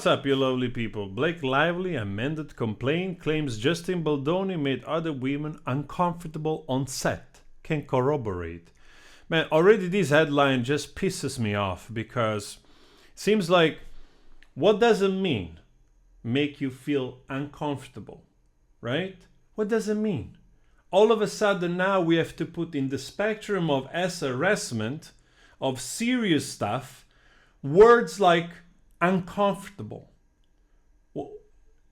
What's up, you lovely people? Blake Lively, amended complaint, claims Justin Baldoni made other women uncomfortable on set. Can corroborate. Man, already this headline just pisses me off because it seems like, what does it mean? Make you feel uncomfortable, right? What does it mean? All of a sudden now we have to put in the spectrum of harassment, of serious stuff, words like uncomfortable. Well,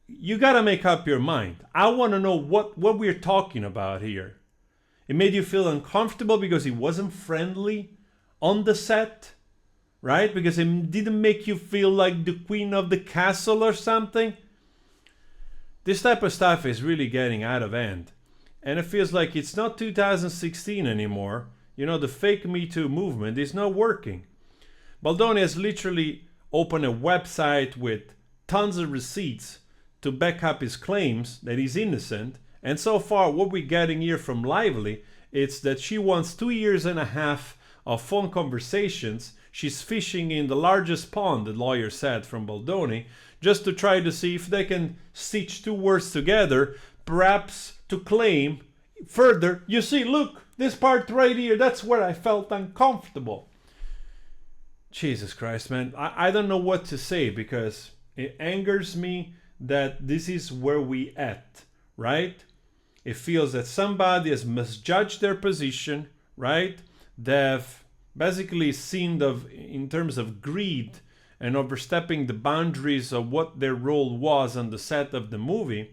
you gotta make up your mind. I want to know what we're talking about here. It made you feel uncomfortable because he wasn't friendly on the set, right? Because it didn't make you feel like the queen of the castle or something. This type of stuff is really getting out of hand. And it feels like it's not 2016 anymore. You know, the fake Me Too movement is not working. Baldoni has literally opened a website with tons of receipts to back up his claims that he's innocent. And so far, what we're getting here from Lively is that she wants 2.5 years of phone conversations. She's fishing in the largest pond, the lawyer said, from Baldoni, just to try to see if they can stitch two words together, perhaps to claim further, you see, look, this part right here, that's where I felt uncomfortable. Jesus Christ, man. I don't know what to say because it angers me that this is where we at, right? It feels that somebody has misjudged their position, right? They've basically seen in terms of greed and overstepping the boundaries of what their role was on the set of the movie.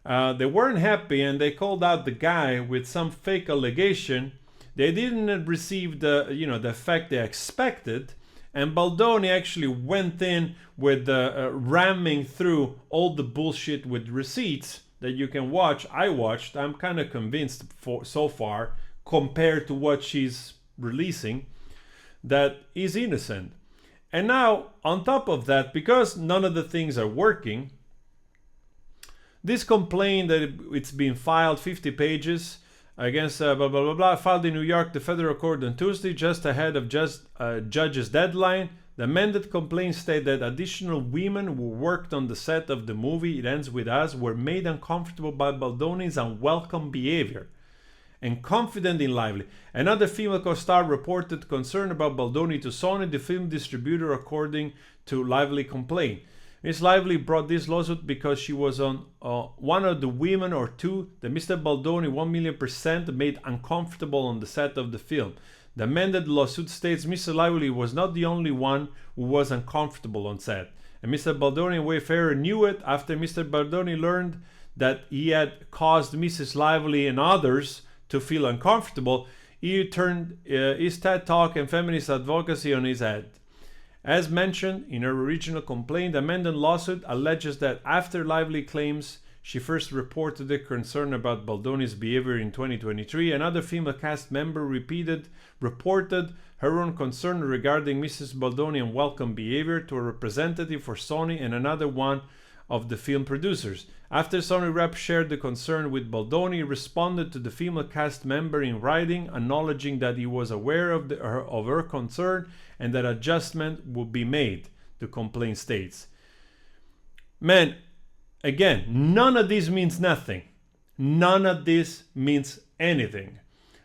They weren't happy and they called out the guy with some fake allegation. They didn't receive the effect they expected, and Baldoni actually went in with ramming through all the bullshit with receipts that you can watch. I watched. I'm kind of convinced so far, compared to what she's releasing, that he's innocent. And now, on top of that, because none of the things are working, this complaint that it's been filed 50 pages against blah, blah, blah, blah, filed in New York, the federal court on Tuesday, just ahead of judge's deadline. The amended complaint stated that additional women who worked on the set of the movie It Ends With Us were made uncomfortable by Baldoni's unwelcome behavior and confident in Lively. Another female co-star reported concern about Baldoni to Sony, the film distributor, according to Lively complaint. Ms. Lively brought this lawsuit because she was on one of the women or two that Mr. Baldoni 1,000,000% made uncomfortable on the set of the film. The amended lawsuit states Mr. Lively was not the only one who was uncomfortable on set. And Mr. Baldoni and Wayfarer knew it after Mr. Baldoni learned that he had caused Mrs. Lively and others to feel uncomfortable. He turned his TED Talk and feminist advocacy on his head. As mentioned in her original complaint, the amended lawsuit alleges that after Lively claims she first reported a concern about Baldoni's behavior in 2023, another female cast member reported her own concern regarding Mrs. Baldoni's unwelcome behavior to a representative for Sony and another one of the film producers. After Sony rep shared the concern with Baldoni, he responded to the female cast member in writing, acknowledging that he was aware of her concern and that adjustment would be made, the complaint states. Man, again, none of this means nothing. None of this means anything.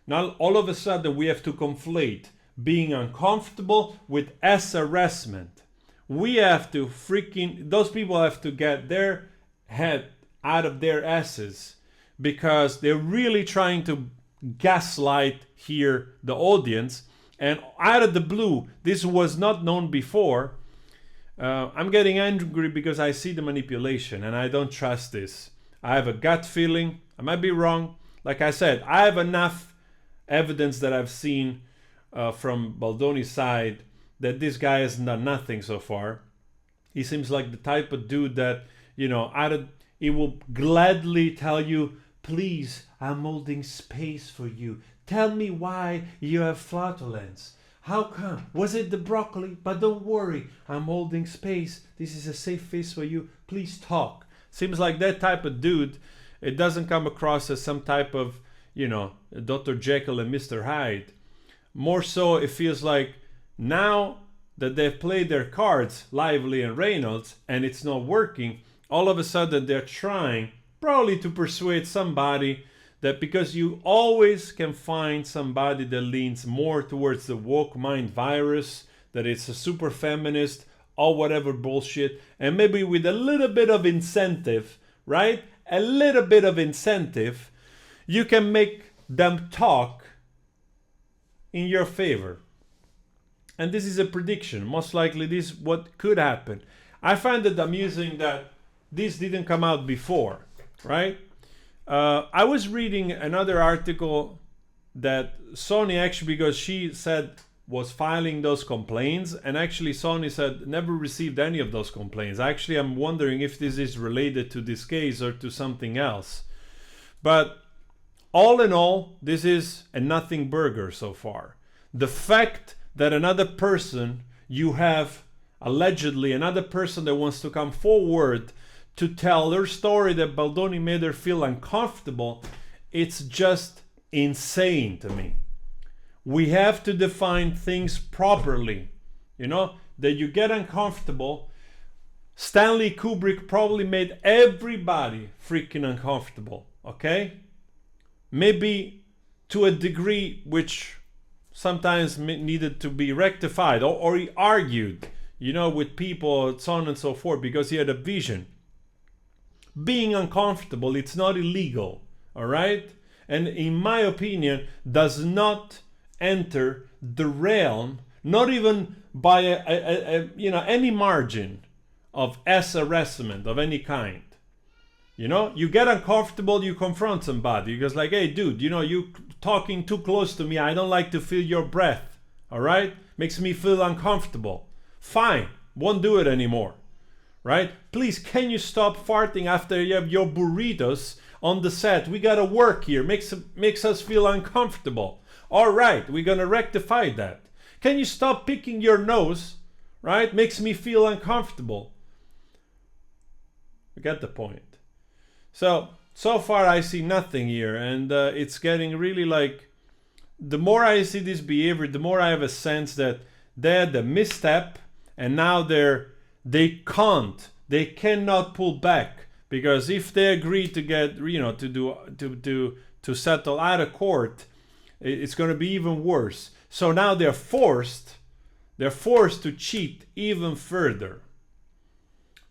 Now, all of a sudden, we have to conflate being uncomfortable with harassment. We have to those people have to get their head out of their asses because they're really trying to gaslight here the audience. And out of the blue, this was not known before. I'm getting angry because I see the manipulation and I don't trust this. I have a gut feeling. I might be wrong. Like I said, I have enough evidence that I've seen from Baldoni's side that this guy has done nothing so far. He seems like the type of dude that, he will gladly tell you, please, I'm holding space for you. Tell me why you have flatulence. How come? Was it the broccoli? But don't worry, I'm holding space. This is a safe space for you. Please talk. Seems like that type of dude. It doesn't come across as some type of, Dr. Jekyll and Mr. Hyde. More so, it feels like now that they've played their cards, Lively and Reynolds, and it's not working, all of a sudden they're trying probably to persuade somebody that, because you always can find somebody that leans more towards the woke mind virus, that it's a super feminist or whatever bullshit, and maybe with a little bit of incentive, right? A little bit of incentive, you can make them talk in your favor. And this is a prediction. Most likely this is what could happen. I find it amusing that this didn't come out before, right? I was reading another article that Sony actually, because she said was filing those complaints, and actually Sony said never received any of those complaints. Actually, I'm wondering if this is related to this case or to something else. But all in all, this is a nothing burger so far. The fact that another person, you have allegedly another person that wants to come forward to tell their story that Baldoni made her feel uncomfortable, it's just insane to me. We have to define things properly. You know, that you get uncomfortable. Stanley Kubrick probably made everybody freaking uncomfortable, okay? Maybe to a degree which sometimes needed to be rectified, or he argued, you know, with people, so on and so forth, because he had a vision. Being uncomfortable, it's not illegal, all right? And in my opinion, does not enter the realm, not even by any margin of harassment of any kind. You know, you get uncomfortable, you confront somebody, because like, hey dude, you know, you talking too close to me, I don't like to feel your breath, all right? Makes me feel uncomfortable. Fine, won't do it anymore, right? Please, can you stop farting after you have your burritos on the set? We gotta work here, makes us feel uncomfortable. All right, we're gonna rectify that. Can you stop picking your nose, right? Makes me feel uncomfortable. We get the point. So far I see nothing here, and it's getting really like, the more I see this behavior, the more I have a sense that they had a misstep, and now they cannot pull back, because if they agree to get, you know, to settle out of court, it's going to be even worse. So now they're forced to cheat even further.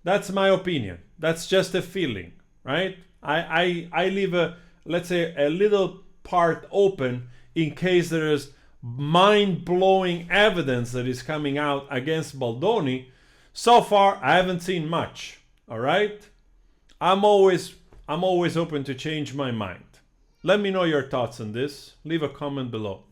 That's my opinion. That's just a feeling, right? I leave let's say a little part open in case there is mind-blowing evidence that is coming out against Baldoni. So far, I haven't seen much. All right, I'm always open to change my mind. Let me know your thoughts on this. Leave a comment below.